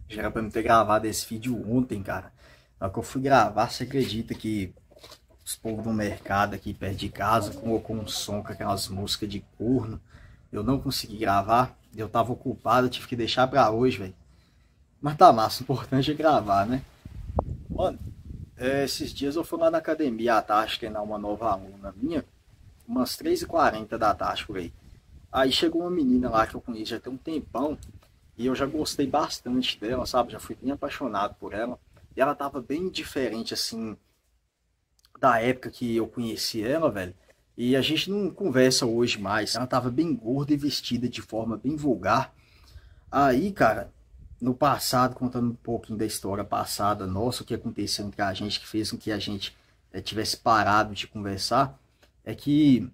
Já era pra me ter gravado esse vídeo ontem, cara. Na hora que eu fui gravar, você acredita que os povos do mercado aqui perto de casa colocou um som com aquelas músicas de corno? Eu não consegui gravar, eu tava ocupado, eu tive que deixar pra hoje, velho. Mas tá massa, o importante é gravar, né? Mano, esses dias eu fui lá na academia à tarde treinar uma nova aluna minha, umas 3h40 da tarde por aí. Aí chegou uma menina lá que eu conheço já tem um tempão, e eu já gostei bastante dela, sabe? Já fui bem apaixonado por ela. E ela tava bem diferente, assim, da época que eu conheci ela, velho. E a gente não conversa hoje mais. Ela tava bem gorda e vestida de forma bem vulgar. Aí, cara, no passado, contando um pouquinho da história passada nossa, o que aconteceu entre a gente, que fez com que a gente tivesse parado de conversar, é que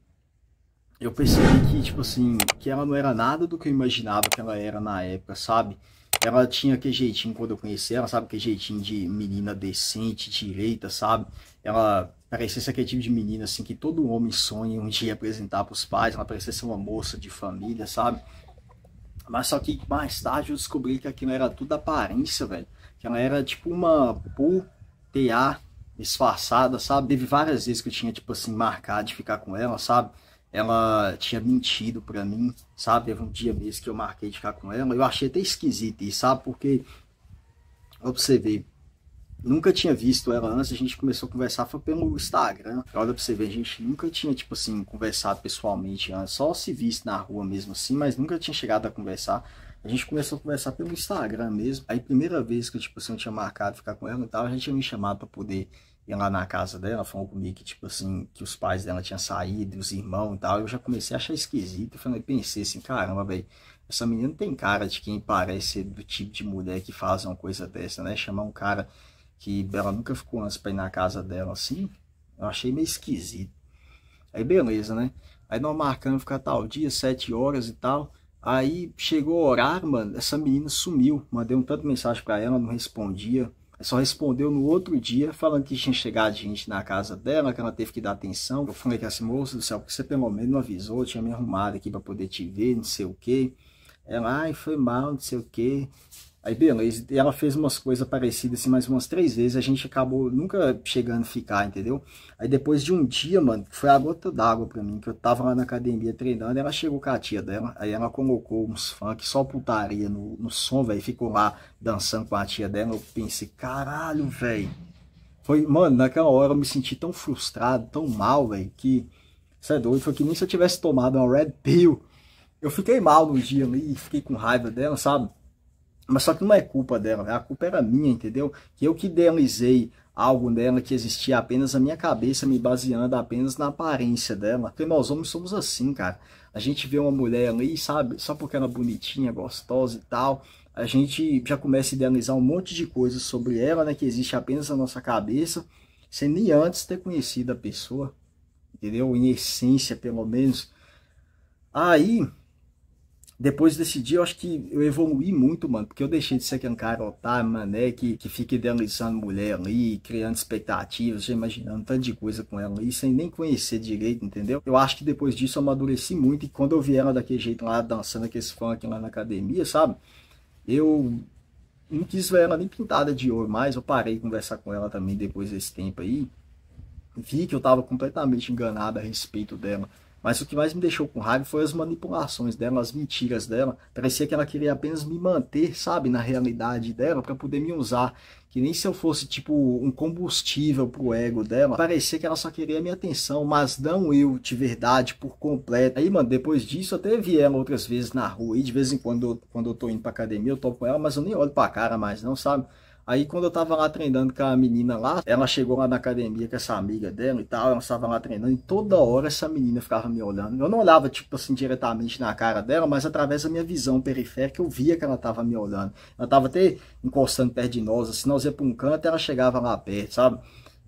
eu percebi que, tipo assim, que ela não era nada do que eu imaginava que ela era na época, sabe? Ela tinha aquele jeitinho quando eu conheci ela, sabe? Aquele jeitinho de menina decente, direita, sabe? Ela parecia ser aquele tipo de menina, assim, que todo homem sonha um dia apresentar pros pais. Ela parecia ser uma moça de família, sabe? Mas só que mais tarde eu descobri que aquilo era tudo aparência, velho. Que ela era tipo uma PTA disfarçada, sabe? Teve várias vezes que eu tinha, tipo assim, marcado de ficar com ela, sabe? Ela tinha mentido pra mim, sabe? Teve um dia mesmo que eu marquei de ficar com ela. Eu achei até esquisito isso, sabe? Porque, pra você ver, nunca tinha visto ela antes, a gente começou a conversar, foi pelo Instagram. Olha pra você ver, a gente nunca tinha, tipo assim, conversado pessoalmente antes, só se visto na rua mesmo assim, mas nunca tinha chegado a conversar. A gente começou a conversar pelo Instagram mesmo. Aí, primeira vez que, tipo assim, eu tinha marcado ficar com ela e tal, a gente tinha me chamado pra poder ir lá na casa dela, falou comigo que, tipo assim, que os pais dela tinham saído, os irmãos e tal. Eu já comecei a achar esquisito. Eu falei, pensei assim, caramba, velho, essa menina tem cara de quem parece ser do tipo de mulher que faz uma coisa dessa, né? Chamar um cara que ela nunca ficou antes pra ir na casa dela assim, eu achei meio esquisito. Aí beleza, né? Aí nós marcamos ficar tal dia, 7 horas e tal. Aí chegou o horário, mano, essa menina sumiu. Mandei um tanto de mensagem pra ela, não respondia. Só respondeu no outro dia, falando que tinha chegado gente na casa dela, que ela teve que dar atenção. Eu falei que assim, moça do céu, porque você pelo menos não avisou, eu tinha me arrumado aqui pra poder te ver, não sei o quê. Ela, ai, foi mal, não sei o quê. Aí beleza, e ela fez umas coisas parecidas assim mais umas 3 vezes, a gente acabou nunca chegando a ficar, entendeu? Aí depois de um dia, mano, foi a gota d'água pra mim, que eu tava lá na academia treinando, ela chegou com a tia dela, aí ela colocou uns funk, só putaria no som, velho, ficou lá dançando com a tia dela, eu pensei, caralho, velho. Foi, mano, naquela hora eu me senti tão frustrado, tão mal, velho, que, isso é doido, foi que nem se eu tivesse tomado uma Red Pill. Eu fiquei mal no dia ali, fiquei com raiva dela, sabe? Mas só que não é culpa dela, a culpa era minha, entendeu? Que eu que idealizei algo nela que existia apenas na minha cabeça, me baseando apenas na aparência dela. Porque nós homens somos assim, cara. A gente vê uma mulher ali, sabe? Só porque ela é bonitinha, gostosa e tal. A gente já começa a idealizar um monte de coisas sobre ela, né? Que existe apenas na nossa cabeça, sem nem antes ter conhecido a pessoa, entendeu? Em essência, pelo menos. Aí, depois desse dia, eu acho que eu evoluí muito, mano, porque eu deixei de ser aquele cara otário, mané, que fica idealizando mulher ali, criando expectativas, já imaginando tanto de coisa com ela ali, sem nem conhecer direito, entendeu? Eu acho que depois disso eu amadureci muito, e quando eu vi ela daquele jeito lá, dançando aqueles funk lá na academia, sabe? Eu não quis ver ela nem pintada de ouro mais, eu parei de conversar com ela também depois desse tempo aí, vi que eu estava completamente enganado a respeito dela. Mas o que mais me deixou com raiva foi as manipulações dela, as mentiras dela. Parecia que ela queria apenas me manter, sabe, na realidade dela, para poder me usar. Que nem se eu fosse, tipo, um combustível pro ego dela. Parecia que ela só queria minha atenção, mas não eu de verdade, por completo. Aí, mano, depois disso, eu até vi ela outras vezes na rua. E de vez em quando, quando eu tô indo pra academia, eu tô com ela, mas eu nem olho pra cara mais, não, sabe? Aí quando eu tava lá treinando com a menina lá, ela chegou lá na academia com essa amiga dela e tal, ela estava lá treinando e toda hora essa menina ficava me olhando. Eu não olhava, tipo assim, diretamente na cara dela, mas através da minha visão periférica eu via que ela tava me olhando. Ela tava até encostando perto de nós, assim, nós ia pra um canto e ela chegava lá perto, sabe?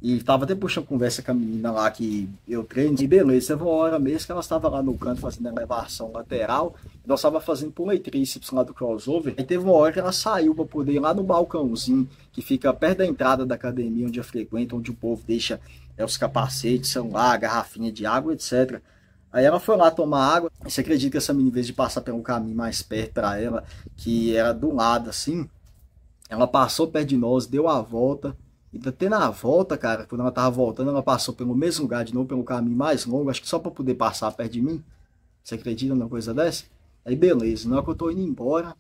E tava até puxando conversa com a menina lá que eu treino. E beleza, teve uma hora mesmo que ela estava lá no canto fazendo a elevação lateral. Nós estava fazendo pulo e tríceps lá do crossover. Aí teve uma hora que ela saiu para poder ir lá no balcãozinho que fica perto da entrada da academia, onde eu frequento, onde o povo deixa os capacetes, celular, garrafinha de água, etc. Aí ela foi lá tomar água. E você acredita que essa menina, em vez de passar pelo caminho mais perto para ela, que era do lado assim, Ela passou perto de nós, deu a volta. E até na volta, cara, quando ela tava voltando, ela passou pelo mesmo lugar de novo, pelo caminho mais longo, acho que só para poder passar perto de mim. Você acredita numa coisa dessa? Aí beleza, na hora que eu tô indo embora,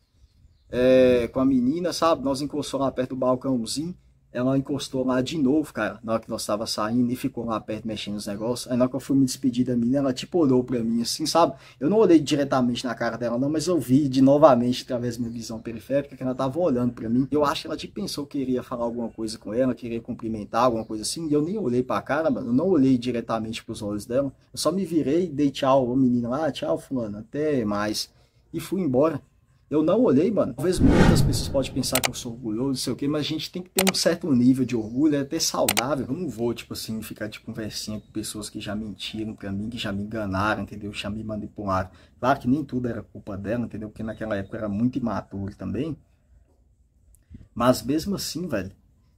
com a menina, sabe? Nós encostamos lá perto do balcãozinho. Ela encostou lá de novo, cara, na hora que nós estava saindo e ficou lá perto mexendo nos negócios. Aí na hora que eu fui me despedir da menina, ela tipo olhou pra mim assim, sabe? Eu não olhei diretamente na cara dela não, mas eu vi de novamente, através da minha visão periférica, que ela tava olhando pra mim. Eu acho que ela tipo pensou que queria falar alguma coisa com ela, queria cumprimentar, alguma coisa assim. E eu nem olhei pra cara, mano, eu não olhei diretamente pros olhos dela. Eu só me virei, dei tchau, a menina lá, tchau fulano, até mais. E fui embora. Eu não olhei, mano. Talvez muitas pessoas podem pensar que eu sou orgulhoso, não sei o quê, mas a gente tem que ter um certo nível de orgulho, é até saudável. Eu não vou, tipo assim, ficar de conversinha com pessoas que já mentiram pra mim, que já me enganaram, entendeu? Já me manipularam. Claro que nem tudo era culpa dela, entendeu? Porque naquela época eu era muito imaturo também. Mas mesmo assim, velho,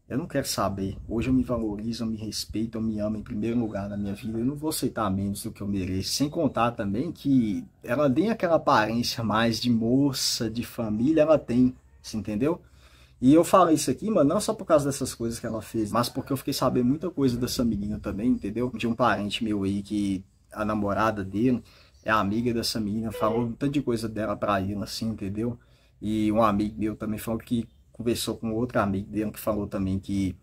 eu não quero saber. Hoje eu me valorizo, eu me respeito, eu me amo em primeiro lugar na minha vida. Eu não vou aceitar menos do que eu mereço. Sem contar também que ela tem aquela aparência mais de moça, de família, ela tem, você entendeu? E eu falo isso aqui, mano, não só por causa dessas coisas que ela fez, mas porque eu fiquei sabendo muita coisa dessa menina também, entendeu? De um parente meu aí que a namorada dele é amiga dessa menina, falou um tanto de coisa dela pra ele, assim, entendeu? E um amigo meu também falou que conversou com outro amigo dele que falou também que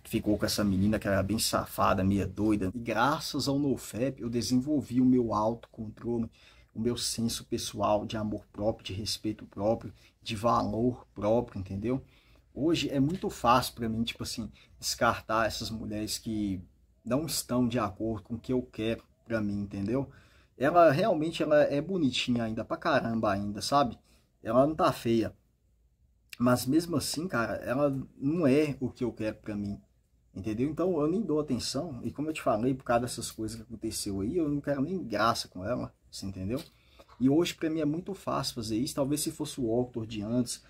ficou com essa menina que era bem safada, meia doida. E graças ao NoFap eu desenvolvi o meu autocontrole, o meu senso pessoal de amor próprio, de respeito próprio, de valor próprio, entendeu? Hoje é muito fácil para mim, tipo assim, descartar essas mulheres que não estão de acordo com o que eu quero para mim, entendeu? Ela realmente ela é bonitinha ainda pra caramba ainda, sabe? Ela não tá feia, mas mesmo assim, cara, ela não é o que eu quero pra mim, entendeu? Então eu nem dou atenção, e como eu te falei, por causa dessas coisas que aconteceu aí, eu não quero nem graça com ela, você entendeu? E hoje pra mim é muito fácil fazer isso, talvez se fosse o Octor de antes,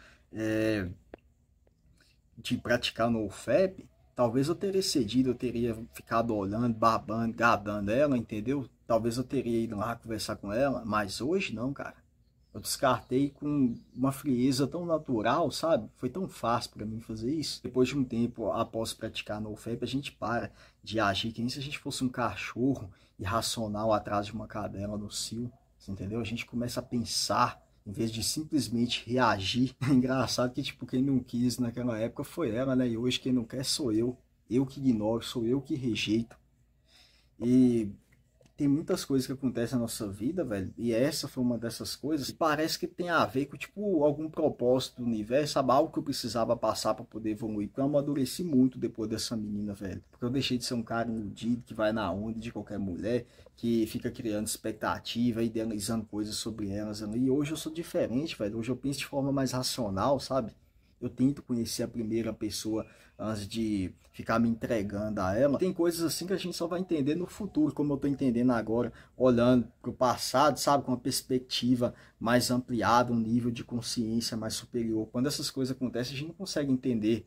de praticar no FEP, talvez eu teria cedido, eu teria ficado olhando, babando, gadando ela, entendeu? Talvez eu teria ido lá conversar com ela, mas hoje não, cara. Eu descartei com uma frieza tão natural, sabe? Foi tão fácil para mim fazer isso. Depois de um tempo, após praticar no FEP, a gente para de agir que nem se a gente fosse um cachorro irracional atrás de uma cadela no cio, entendeu? A gente começa a pensar em vez de simplesmente reagir. É engraçado que, tipo, quem não quis naquela época foi ela, né? E hoje quem não quer sou eu. Eu que ignoro, sou eu que rejeito. E tem muitas coisas que acontecem na nossa vida, velho, e essa foi uma dessas coisas. Parece que tem a ver com, tipo, algum propósito do universo, sabe? Algo que eu precisava passar para poder evoluir. Porque eu amadureci muito depois dessa menina, velho. Porque eu deixei de ser um cara iludido, que vai na onda de qualquer mulher, que fica criando expectativa, idealizando coisas sobre elas. E hoje eu sou diferente, velho. Hoje eu penso de forma mais racional, sabe? Eu tento conhecer a primeira pessoa antes de ficar me entregando a ela. Tem coisas assim que a gente só vai entender no futuro, como eu estou entendendo agora, olhando para o passado, sabe, com uma perspectiva mais ampliada, um nível de consciência mais superior. Quando essas coisas acontecem, a gente não consegue entender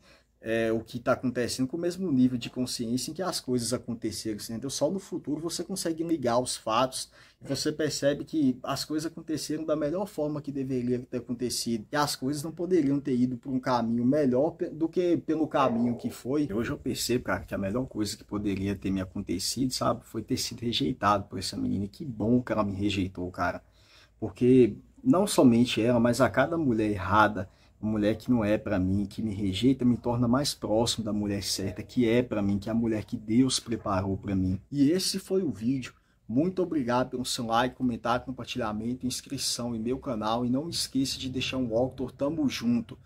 o que está acontecendo com o mesmo nível de consciência em que as coisas aconteceram, entendeu? Só no futuro você consegue ligar os fatos e você percebe que as coisas aconteceram da melhor forma que deveria ter acontecido e as coisas não poderiam ter ido por um caminho melhor do que pelo caminho que foi. Hoje eu percebo, cara, que a melhor coisa que poderia ter me acontecido, sabe, foi ter sido rejeitado por essa menina. E que bom que ela me rejeitou, cara, porque não somente ela, mas a cada mulher errada, uma mulher que não é para mim, que me rejeita, me torna mais próximo da mulher certa, que é para mim, que é a mulher que Deus preparou para mim. E esse foi o vídeo. Muito obrigado pelo seu like, comentário, compartilhamento, inscrição em meu canal. E não esqueça de deixar um Octor, tamo junto.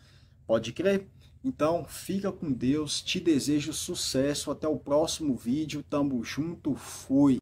Pode crer? Então, fica com Deus, te desejo sucesso. Até o próximo vídeo. Tamo junto, fui!